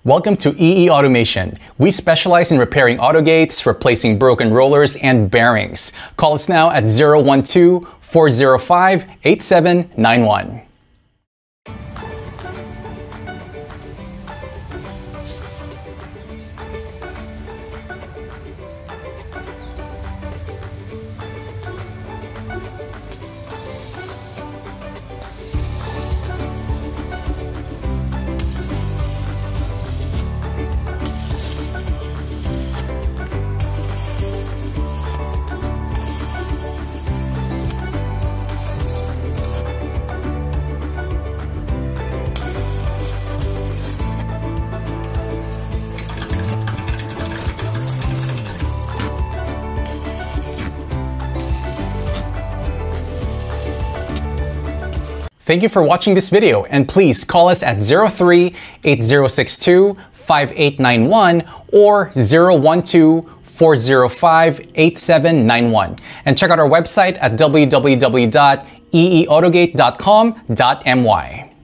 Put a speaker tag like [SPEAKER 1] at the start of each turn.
[SPEAKER 1] Welcome to EE Automation. We specialize in repairing autogates, replacing broken rollers, and bearings. Call us now at 012-405-8791. Thank you for watching this video, and please call us at 03-8062-5891 or 012-405-8791. And check out our website at www.eeautogate.com.my.